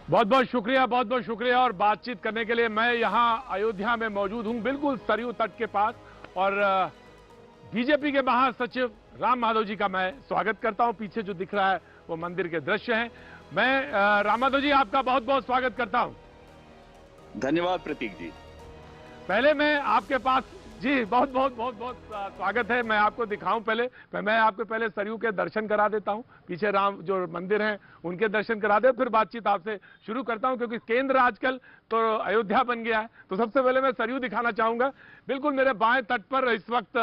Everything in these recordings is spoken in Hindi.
बहुत बहुत शुक्रिया और बातचीत करने के लिए। मैं यहाँ अयोध्या में मौजूद हूँ, बिल्कुल सरयू तट के पास, और बीजेपी के महासचिव राम माधव जी का मैं स्वागत करता हूँ। पीछे जो दिख रहा है वो मंदिर के दृश्य हैं। मैं राम माधव जी आपका बहुत बहुत स्वागत करता हूँ। धन्यवाद प्रतीक जी। पहले मैं आपके पास जी बहुत बहुत बहुत बहुत स्वागत है। मैं आपको दिखाऊं मैं आपको पहले सरयू के दर्शन करा देता हूं। पीछे राम जो मंदिर हैं उनके दर्शन करा दे, फिर बातचीत आपसे शुरू करता हूं, क्योंकि केंद्र आजकल तो अयोध्या बन गया है। तो सबसे पहले मैं सरयू दिखाना चाहूंगा। बिल्कुल मेरे बाएं तट पर इस वक्त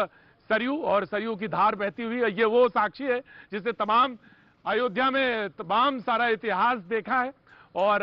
सरयू और सरयू की धार बहती हुई है। ये वो साक्षी है जिसने तमाम अयोध्या में तमाम सारा इतिहास देखा है, और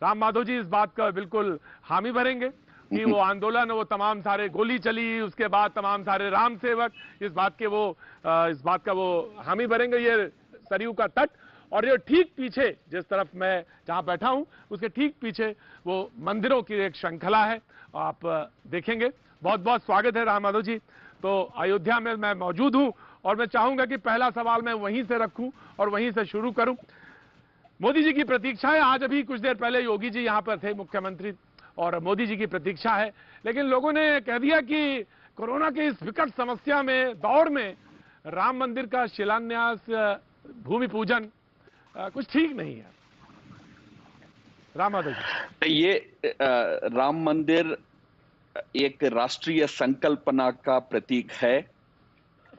राम माधव जी इस बात का बिल्कुल हामी भरेंगे कि वो आंदोलन, वो तमाम सारे गोली चली, उसके बाद तमाम सारे राम सेवक, इस बात का वो हामी भरेंगे। ये सरयू का तट, और ये ठीक पीछे जिस तरफ मैं जहां बैठा हूं उसके ठीक पीछे वो मंदिरों की एक श्रृंखला है, आप देखेंगे। बहुत बहुत स्वागत है राम माधव जी। तो अयोध्या में मैं मौजूद हूं और मैं चाहूंगा कि पहला सवाल मैं वहीं से रखूं और वहीं से शुरू करूं। मोदी जी की प्रतीक्षा है। आज अभी कुछ देर पहले योगी जी यहां पर थे, मुख्यमंत्री, और मोदी जी की प्रतीक्षा है। लेकिन लोगों ने कह दिया कि कोरोना के इस विकट समस्या में, दौर में, राम मंदिर का शिलान्यास, भूमि पूजन कुछ ठीक नहीं है। राम माधव जी, ये राम मंदिर एक राष्ट्रीय संकल्पना का प्रतीक है।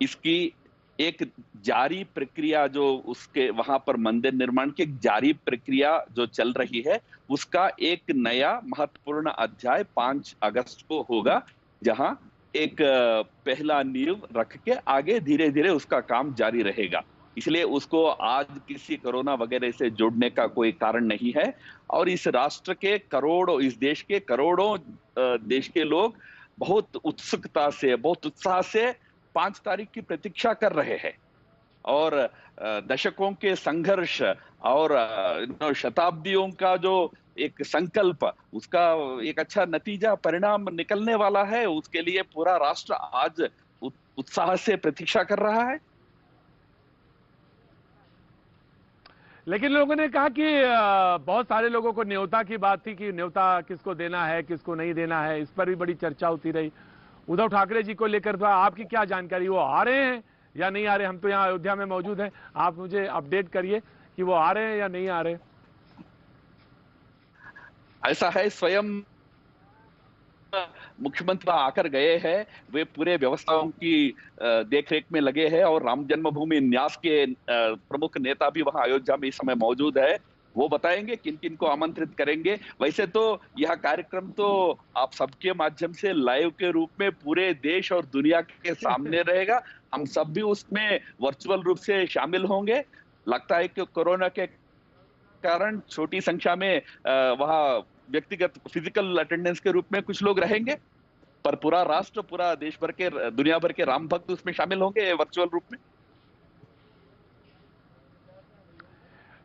इसकी एक जारी प्रक्रिया, जो उसके वहां पर मंदिर निर्माण की एक जारी प्रक्रिया जो चल रही है, उसका एक नया महत्वपूर्ण अध्याय 5 अगस्त को होगा, जहां एक पहला नींव रख के आगे धीरे धीरे उसका काम जारी रहेगा। इसलिए उसको आज किसी कोरोना वगैरह से जोड़ने का कोई कारण नहीं है। और इस राष्ट्र के करोड़ों, इस देश के करोड़ों देश के लोग बहुत उत्सुकता से, बहुत उत्साह से 5 तारीख की प्रतीक्षा कर रहे हैं। और दशकों के संघर्ष और शताब्दियों का जो एक संकल्प, उसका एक अच्छा नतीजा, परिणाम निकलने वाला है। उसके लिए पूरा राष्ट्र आज उत्साह से प्रतीक्षा कर रहा है। लेकिन लोगों ने कहा कि बहुत सारे लोगों को न्योता की बात थी कि न्योता किसको देना है, किसको नहीं देना है, इस पर भी बड़ी चर्चा होती रही। उद्धव ठाकरे जी को लेकर तो आपकी क्या जानकारी, वो आ रहे हैं या नहीं आ रहे? हम तो यहाँ अयोध्या में मौजूद हैं, आप मुझे अपडेट करिए कि वो आ रहे हैं या नहीं आ रहे। ऐसा है, स्वयं मुख्यमंत्री आकर गए हैं। वे पूरे व्यवस्थाओं की देखरेख में लगे हैं, और राम जन्मभूमि न्यास के प्रमुख नेता भी वहां अयोध्या में इस समय मौजूद है। वो बताएंगे किन किन को आमंत्रित करेंगे। वैसे तो यह कार्यक्रम तो आप सबके माध्यम से लाइव के रूप में पूरे देश और दुनिया के सामने रहेगा। हम सब भी उसमें वर्चुअल रूप से शामिल होंगे। लगता है कि कोरोना के कारण छोटी संख्या में वहां व्यक्तिगत फिजिकल अटेंडेंस के रूप में कुछ लोग रहेंगे, पर पूरा राष्ट्र, पूरा देश भर के, दुनिया भर के राम भक्त उसमें शामिल होंगे वर्चुअल रूप में।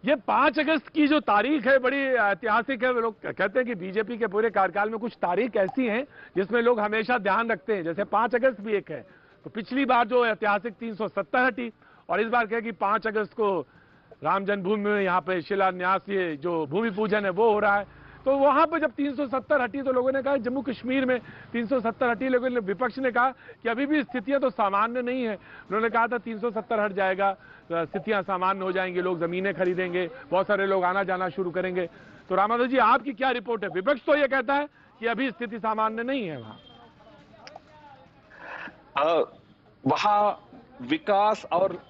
ये 5 अगस्त की जो तारीख है बड़ी ऐतिहासिक है। लोग कहते हैं कि बीजेपी के पूरे कार्यकाल में कुछ तारीख ऐसी हैं जिसमें लोग हमेशा ध्यान रखते हैं, जैसे 5 अगस्त भी एक है। तो पिछली बार जो ऐतिहासिक 370 हटी, और इस बार कहे कि 5 अगस्त को राम जन्मभूमि में यहाँ पे शिलान्यास, ये जो भूमि पूजन है वो हो रहा है। तो वहां पर जब 370 हटी तो लोगों ने कहा जम्मू कश्मीर में 370 हटी, लोगों ने, विपक्ष ने कहा कि अभी भी स्थितियां तो सामान्य नहीं है। उन्होंने कहा था 370 हट जाएगा, स्थितियां सामान्य हो जाएंगी, लोग जमीनें खरीदेंगे, बहुत सारे लोग आना जाना शुरू करेंगे। तो राम माधव जी, आपकी क्या रिपोर्ट है? विपक्ष तो ये कहता है कि अभी स्थिति सामान्य नहीं है वहां। वहां विकास और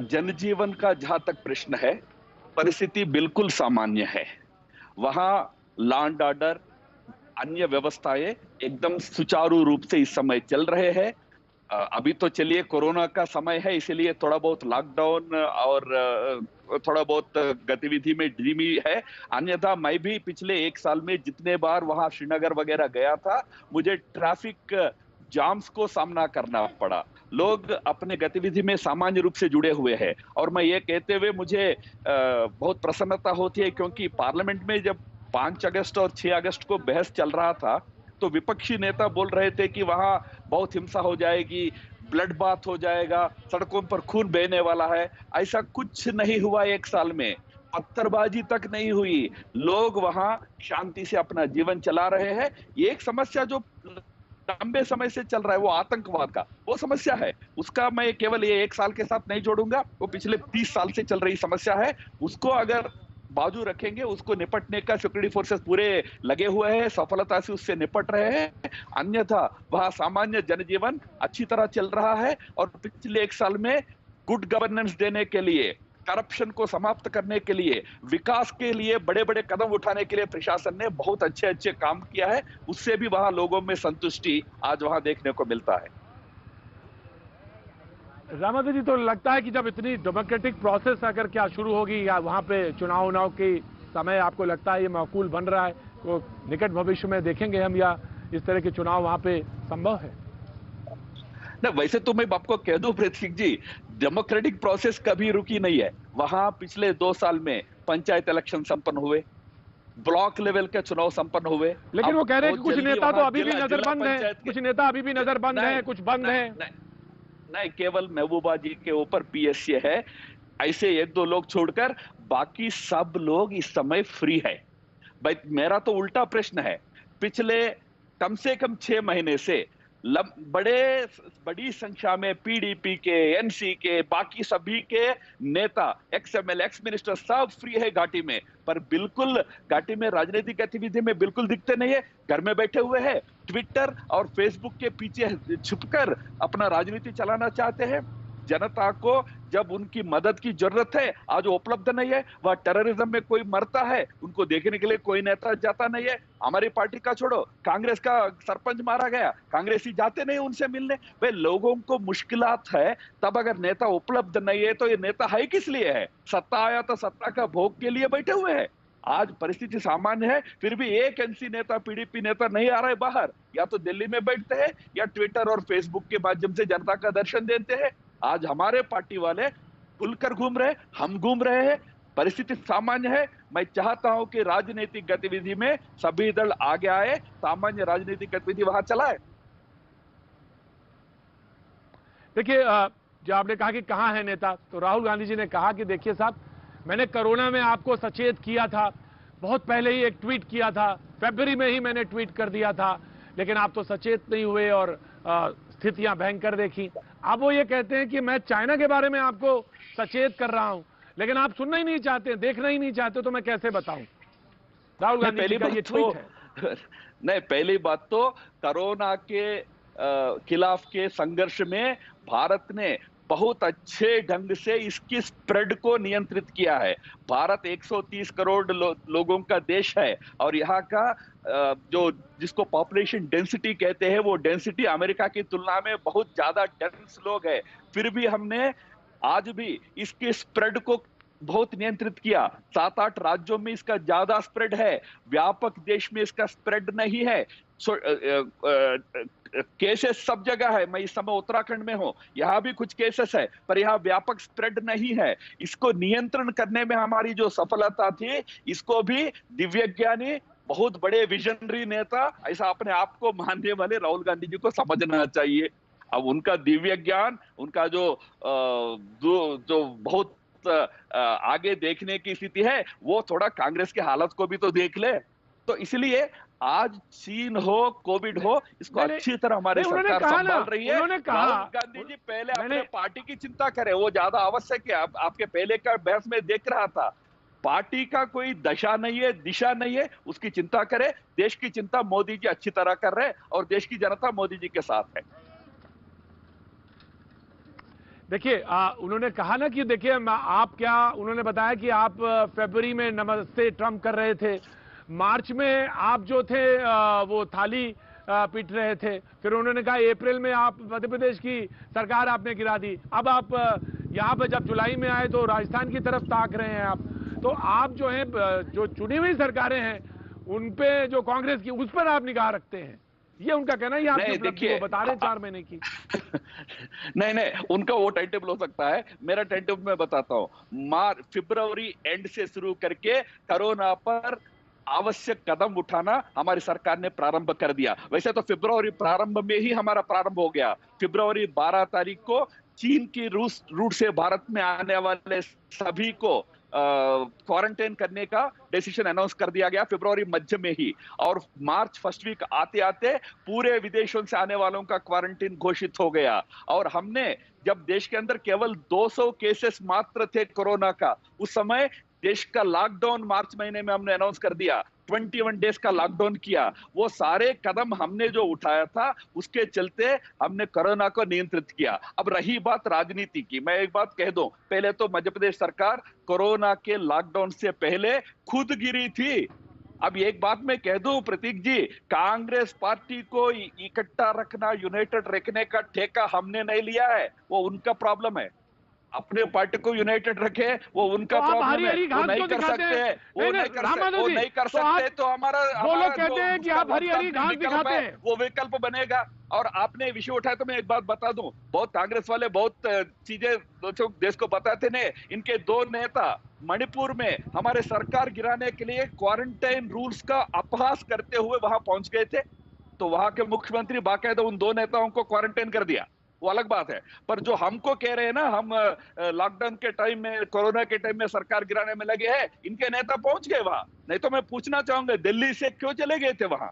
जनजीवन का जहां तक प्रश्न है, परिस्थिति बिल्कुल सामान्य है। वहां लॉ एंड ऑर्डर, अन्य व्यवस्थाएं एकदम सुचारू रूप से इस समय चल रहे हैं। अभी तो चलिए कोरोना का समय है, इसलिए थोड़ा बहुत लॉकडाउन और थोड़ा बहुत गतिविधि में धीमी है। अन्यथा मैं भी पिछले 1 साल में जितने बार वहां श्रीनगर वगैरह गया था, मुझे ट्रैफिक जाम्स को सामना करना पड़ा। लोग अपने गतिविधि में सामान्य रूप से जुड़े हुए हैं। और मैं ये कहते हुए मुझे बहुत प्रसन्नता होती है, क्योंकि पार्लियामेंट में जब 5 अगस्त और 6 अगस्त को बहस चल रहा था, तो विपक्षी नेता बोल रहे थे कि वहां बहुत हिंसा हो जाएगी, ब्लड बाथ हो जाएगा, सड़कों पर खून बहने वाला है। ऐसा कुछ नहीं हुआ 1 साल में। पत्थरबाजी तक नहीं हुई। लोग वहां शांति से अपना जीवन चला रहे हैं। ये एक समस्या जो लंबे समय से चल रहा है, वो आतंकवाद का वो समस्या है, उसका मैं केवल ये 1 साल के साथ नहीं जोड़ूंगा। वो पिछले 30 साल से चल रही समस्या है। उसको अगर बाजू रखेंगे, उसको निपटने का सिक्योरिटी फोर्सेस पूरे लगे हुए हैं, सफलता से उससे निपट रहे हैं। अन्यथा वहां सामान्य जनजीवन अच्छी तरह चल रहा है। और पिछले 1 साल में गुड गवर्नेंस देने के लिए, करप्शन को समाप्त करने के लिए, विकास के लिए बड़े बड़े कदम उठाने के लिए प्रशासन ने बहुत अच्छे अच्छे काम किया है। उससे भी वहां लोगों में संतुष्टि आज वहां देखने को मिलता है। रामाधर जी, तो लगता है कि जब इतनी डेमोक्रेटिक प्रोसेस अगर क्या शुरू होगी या वहां पे चुनाव की समय आपको लगता है ये माकूल बन रहा है, तो निकट भविष्य में देखेंगे हम या इस तरह के चुनाव वहां पे संभव है? ना, वैसे तो मैं आपको कह दूं प्रतीक जी, डेमोक्रेटिक प्रोसेस कभी रुकी नहीं है। वहां पिछले 2 साल में पंचायत इलेक्शन संपन्न हुए, ब्लॉक लेवल के चुनाव संपन्न हुए। लेकिन वो कह रहे हैं कि कुछ नेता तो अभी भी नजरबंद हैं, के... कुछ नेता अभी भी नजरबंद हैं, कुछ बंद हैं। नहीं, केवल महबूबा जी के ऊपर पीएसए है, ऐसे 1-2 लोग छोड़कर बाकी सब लोग इस समय फ्री है। भाई मेरा तो उल्टा प्रश्न है, पिछले कम से कम 6 महीने से बड़ी संख्या में पीडीपी के, एनसी के, बाकी सभी के नेता, एक्स एमएलए, एक्स मिनिस्टर सब फ्री है घाटी में, पर बिल्कुल घाटी में राजनीतिक गतिविधि में बिल्कुल दिखते नहीं है। घर में बैठे हुए हैं, ट्विटर और फेसबुक के पीछे छुपकर अपना राजनीति चलाना चाहते हैं। जनता को जब उनकी मदद की जरूरत है, आज वो उपलब्ध नहीं है। वह टेररिज्म में कोई मरता है, उनको देखने के लिए कोई नेता जाता नहीं है। हमारी पार्टी का छोड़ो, कांग्रेस का सरपंच मारा गया, कांग्रेसी जाते नहीं उनसे मिलने। वे लोगों को मुश्किलात है, तब अगर नेता उपलब्ध नहीं है तो ये नेता है किस लिए है? सत्ता आया तो सत्ता का भोग के लिए बैठे हुए हैं। आज परिस्थिति सामान्य है, फिर भी एक एनसी नेता, पीडीपी नेता नहीं आ रहा है बाहर। या तो दिल्ली में बैठते हैं या ट्विटर और फेसबुक के माध्यम से जनता का दर्शन देते हैं। आज हमारे पार्टी वाले खुलकर घूम रहे, हम घूम रहे हैं। परिस्थिति सामान्य है। मैं चाहता हूं कि राजनीतिक गतिविधि में सभी दल आगे आए, सामान्य राजनीतिक गतिविधि वहां चलाए। देखिए, जो आपने कहा कि कहां है नेता, तो राहुल गांधी जी ने कहा कि देखिए साहब, मैंने कोरोना में आपको सचेत किया था, बहुत पहले ही एक ट्वीट किया था, फरवरी में ही मैंने ट्वीट कर दिया था, लेकिन आप तो सचेत नहीं हुए और स्थितियां भयंकर देखी। अब वो ये कहते हैं कि मैं चाइना के बारे में आपको सचेत कर रहा हूं, लेकिन आप सुनना ही नहीं चाहते, देखना ही नहीं चाहते, तो मैं कैसे बताऊं? राहुल गांधी जी का ये ट्वीट है। नहीं, पहली बात तो कोरोना के खिलाफ के संघर्ष में भारत ने बहुत अच्छे ढंग से इसकी स्प्रेड को नियंत्रित किया है। भारत 130 करोड़ लोगों का देश है और यहाँ का जो जिसको पॉपुलेशन डेंसिटी कहते हैं, वो डेंसिटी अमेरिका की तुलना में बहुत ज्यादा डेंस लोग है। फिर भी हमने आज भी इसके स्प्रेड को बहुत नियंत्रित किया। 7-8 राज्यों में इसका ज्यादा स्प्रेड है, व्यापक देश में इसका स्प्रेड नहीं है। केसेस सब जगह है। मैं इस समय उत्तराखंड में हूं, यहां भी कुछ केसेस है, पर यहां व्यापक स्प्रेड नहीं है। इसको नियंत्रण करने में हमारी जो सफलता थी, इसको भी दिव्य ज्ञानी, बहुत बड़े विजनरी नेता, ऐसा अपने आप को मानने वाले राहुल गांधी जी को समझना चाहिए। अब उनका दिव्य ज्ञान, उनका जो बहुत आगे देखने की स्थिति है, वो थोड़ा कांग्रेस की हालत को भी तो देख ले। तो इसलिए आज चीन हो, कोविड हो, इसको अच्छी तरह हमारी सरकार संभाल रही है। राहुल गांधी जी पहले अपने पार्टी की चिंता करें, वो ज्यादा आवश्यक है। आपके पहले का बहस में देख रहा था, पार्टी का कोई दशा नहीं है, दिशा नहीं है, उसकी चिंता करे। देश की चिंता मोदी जी अच्छी तरह कर रहे हैं और देश की जनता मोदी जी के साथ है। देखिए, उन्होंने कहा ना कि देखिए आप क्या, उन्होंने बताया कि आप फरवरी में नमस्ते ट्रम्प कर रहे थे, मार्च में आप जो थे वो थाली पीट रहे थे, फिर उन्होंने कहा अप्रैल में आप मध्य प्रदेश की सरकार आपने गिरा दी, अब आप यहाँ पे जब जुलाई में आए तो राजस्थान की तरफ ताक रहे हैं आप। तो आप जो है, जो चुनी हुई सरकारें हैं उन पे, जो कांग्रेस की, उस पर आप निगाह रखते हैं, ये उनका कहना है। आपकी उपलब्धि वो बता रहे 4 महीने की। नहीं, उनका वो टाइम टेबल हो सकता है, मेरा टाइम टेबल मैं बताता हूँ। फरवरी एंड से शुरू करके कोरोना पर आवश्यक कदम उठाना हमारी सरकार ने प्रारंभ कर दिया। वैसे तो फरवरी प्रारंभ में ही हमारा प्रारंभ हो गया। फरवरी 12 तारीख को चीन की रूट से भारत में आने वाले सभी को क्वारंटाइन करने का डिसीजन अनाउंस कर दिया गया फरवरी मध्य में ही, और मार्च फर्स्ट वीक आते आते पूरे विदेशों से आने वालों का क्वारंटाइन घोषित हो गया। और हमने जब देश के अंदर केवल 200 केसेस मात्र थे कोरोना का, उस समय देश का लॉकडाउन मार्च महीने में हमने अनाउंस कर दिया, 21 डेज का लॉकडाउन किया। वो सारे कदम हमने जो उठाया था उसके चलते हमने कोरोना को नियंत्रित किया। अब रही बात राजनीति की, मैं एक बात कह दूं, पहले तो मध्य प्रदेश सरकार कोरोना के लॉकडाउन से पहले खुद गिरी थी। अब एक बात मैं कह दूं प्रतीक जी, कांग्रेस पार्टी को इकट्ठा रखना, यूनाइटेड रखने का ठेका हमने नहीं लिया है, वो उनका प्रॉब्लम है। अपने पार्टी को यूनाइटेड रखे, वो उनका प्रॉब्लम है, वो नहीं कर सकते, वो नहीं कर सकते, तो हमारा वो लोग कहते हैं कि आप हरी हरी घास दिखाते हैं, वो विकल्प बनेगा। और आपने विषय उठाया तो मैं एक बात बता दूं, बहुत कांग्रेस वाले बहुत चीजें देश को बताते ने, इनके दो नेता मणिपुर में हमारे सरकार गिराने के लिए क्वारंटाइन रूल्स का अपहास करते हुए वहां पहुंच गए थे, तो वहां के मुख्यमंत्री बाकायदा उन दो नेताओं को क्वारंटाइन कर दिया, वो अलग बात है। पर जो हमको कह रहे हैं ना, हम लॉकडाउन के टाइम में, कोरोना के टाइम में सरकार गिराने में लगे हैं, इनके नेता पहुंच गए वहां। नहीं तो मैं पूछना चाहूंगा, दिल्ली से क्यों चले गए थे वहां?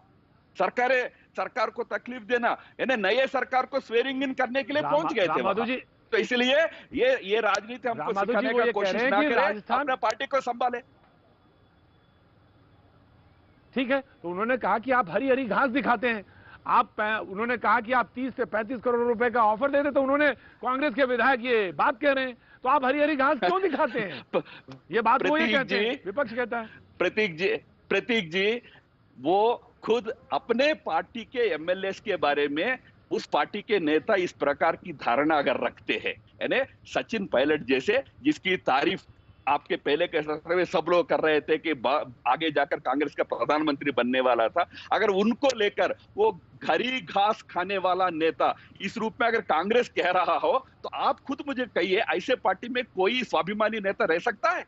सरकार को तकलीफ देना, यानी नए सरकार को स्वेरिंग इन करने के लिए पहुंच गए थे वहां। तो इसलिए ये राजनीति हमको सिखाने का कोशिश ना करें, अपना पार्टी को संभाले। ठीक है, तो उन्होंने कहा कि आप हरी हरी घास दिखाते हैं, उन्होंने कहा कि आप 30 से 35 करोड़ रुपए का ऑफर देते, तो उन्होंने कांग्रेस के विधायक ये बात कह रहे हैं, तो आप हरी हरी घास क्यों दिखाते हैं? ये बात वो ये कहते हैं, विपक्ष कहता है। प्रतीक जी वो खुद अपने पार्टी के एमएलए के बारे में, उस पार्टी के नेता इस प्रकार की धारणा अगर रखते हैं, यानी सचिन पायलट जैसे, जिसकी तारीफ आपके पहले के सत्र में सब लोग कर रहे थे कि आगे जाकर कांग्रेस का प्रधानमंत्री बनने वाला था, अगर उनको लेकर वो हरी घास खाने वाला नेता इस रूप में अगर कांग्रेस कह रहा हो, तो आप खुद मुझे कहिए, ऐसे पार्टी में कोई स्वाभिमानी नेता रह सकता है?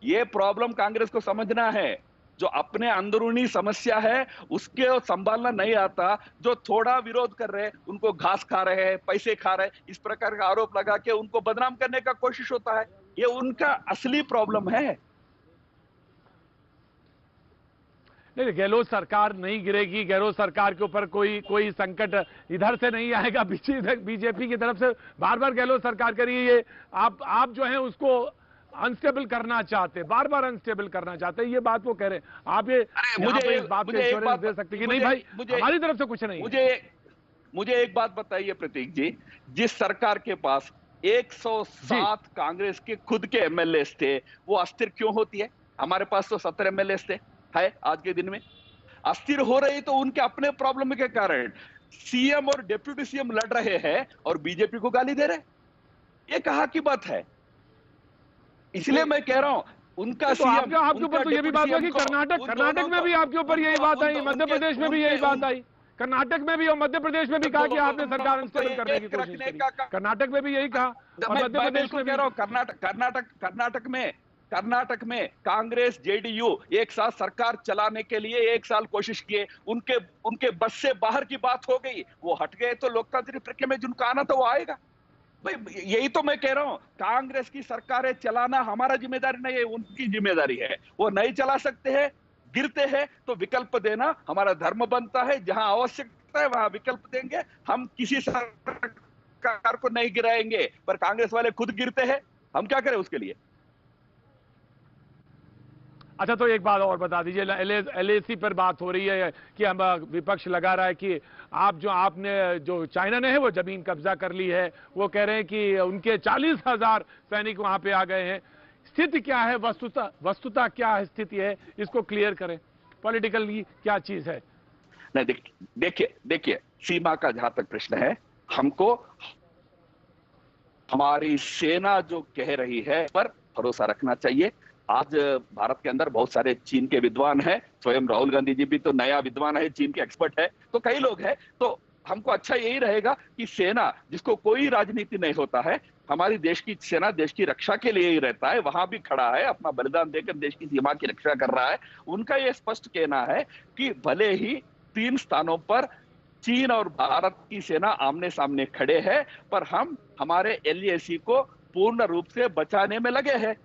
ये प्रॉब्लम कांग्रेस को समझना है। जो अपने अंदरूनी समस्या है उसके संभालना नहीं आता, जो थोड़ा विरोध कर रहे हैं उनको घास खा रहे हैं, पैसे खा रहे हैं, इस प्रकार का आरोप लगा के उनको बदनाम करने का कोशिश होता है। ये उनका असली प्रॉब्लम है। नहीं, गहलोत सरकार नहीं गिरेगी, गहलोत सरकार के ऊपर कोई संकट इधर से नहीं आएगा, बीजेपी की तरफ से बार बार गहलोत सरकार करिए, ये आप जो है उसको अनस्टेबल करना चाहते, बार बार अनस्टेबल करना चाहते हैं, ये बात वो कह रहे हैं। आप ये मुझे इस बात पे एश्योरेंस दे सकते कि नहीं भाई हमारी तरफ से कुछ नहीं? मुझे एक बात बताइए प्रतीक जी, जिस सरकार के पास 107 कांग्रेस के खुद के एमएलए थे, वो अस्थिर क्यों होती है? हमारे पास तो 70 एमएलए थे, है आज के दिन में अस्थिर हो रही, तो उनके अपने प्रॉब्लम के कारण सीएम और डिप्यूटी सीएम लड़ रहे हैं और बीजेपी को गाली दे रहे हैं। ये कहाँ की बात है? इसलिए मैं कह रहा हूं, उनका तो आपके ऊपर तो ये भी बात है कि कर्नाटक में भी आपके ऊपर यही बात आई, मध्य प्रदेश में भी यही बात आई, कर्नाटक में भी और मध्य प्रदेश में भी कहा कि आपने सरकार अनस्टेबल करने की कोशिश की। कर्नाटक में भी यही कहा और मध्य प्रदेश में भी। कह रहा हूं, कर्नाटक में कांग्रेस जेडीयू एक साथ सरकार चलाने के लिए 1 साल कोशिश किए, उनके बस से बाहर की बात हो गई, वो हट गए, तो लोकतांत्रिक प्रक्रिया में जिनको आना था वो आएगा। भाई यही तो मैं कह रहा हूं, कांग्रेस की सरकारें चलाना हमारा जिम्मेदारी नहीं है, उनकी जिम्मेदारी है। वो नहीं चला सकते हैं, गिरते हैं, तो विकल्प देना हमारा धर्म बनता है। जहां आवश्यकता है वहां विकल्प देंगे, हम किसी सरकार को नहीं गिराएंगे। पर कांग्रेस वाले खुद गिरते हैं, हम क्या करें उसके लिए? अच्छा, तो एक बात और बता दीजिए, एलएसी पर बात हो रही है कि हम विपक्ष लगा रहा है कि आपने जो चाइना ने है वो जमीन कब्जा कर ली है, वो कह रहे हैं कि उनके 40,000 सैनिक वहां पे आ गए हैं। स्थिति क्या है, वस्तुता क्या स्थिति है, इसको क्लियर करें, पॉलिटिकली क्या चीज है? नहीं, देखिए सीमा का जहां तक प्रश्न है, हमको हमारी सेना जो कह रही है पर भरोसा रखना चाहिए। आज भारत के अंदर बहुत सारे चीन के विद्वान हैं, स्वयं राहुल गांधी जी भी तो नया विद्वान है, चीन के एक्सपर्ट है, तो कई लोग हैं। तो हमको अच्छा यही रहेगा कि सेना, जिसको कोई राजनीति नहीं होता है, हमारी देश की सेना देश की रक्षा के लिए ही रहता है, वहां भी खड़ा है, अपना बलिदान देकर देश की सीमा की रक्षा कर रहा है। उनका यह स्पष्ट कहना है कि भले ही 3 स्थानों पर चीन और भारत की सेना आमने सामने खड़े हैं, पर हम हमारे एलएसी को पूर्ण रूप से बचाने में लगे हैं।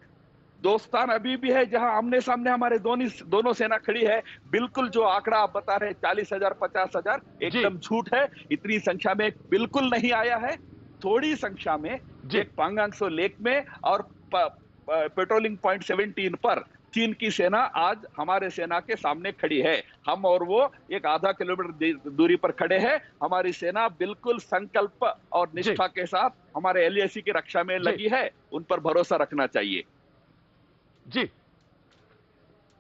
दोस्तान अभी भी है, जहां आमने सामने हमारे दोनों सेना खड़ी है। बिल्कुल जो आंकड़ा आप बता रहे हैं 40,000 50,000 एकदम झूठ है। इतनी संख्या में बिल्कुल नहीं आया है। थोड़ी संख्या में एक पांगांगसो लेक में और पेट्रोलिंग पॉइंट 17 पर चीन की सेना आज हमारे सेना के सामने खड़ी है। हम और वो एक आधा किलोमीटर दूरी पर खड़े हैं। हमारी सेना बिल्कुल संकल्प और निष्ठा के साथ हमारे एलएसी की रक्षा में लगी है। उन पर भरोसा रखना चाहिए। जी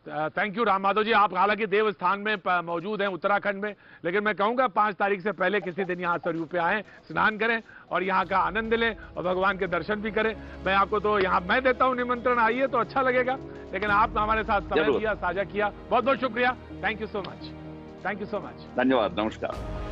थैंक यू राम माधव जी। आप हालांकि देव स्थान में मौजूद हैं उत्तराखंड में, लेकिन मैं कहूंगा 5 तारीख से पहले किसी दिन यहाँ सरयू पे आएं, स्नान करें और यहाँ का आनंद लें और भगवान के दर्शन भी करें। मैं आपको तो यहाँ मैं देता हूँ निमंत्रण, आइए तो अच्छा लगेगा, लेकिन आप हमारे साथ समय दिया, साझा किया, बहुत बहुत शुक्रिया। Thank you so much. Thank you so much. धन्यवाद, नमस्कार।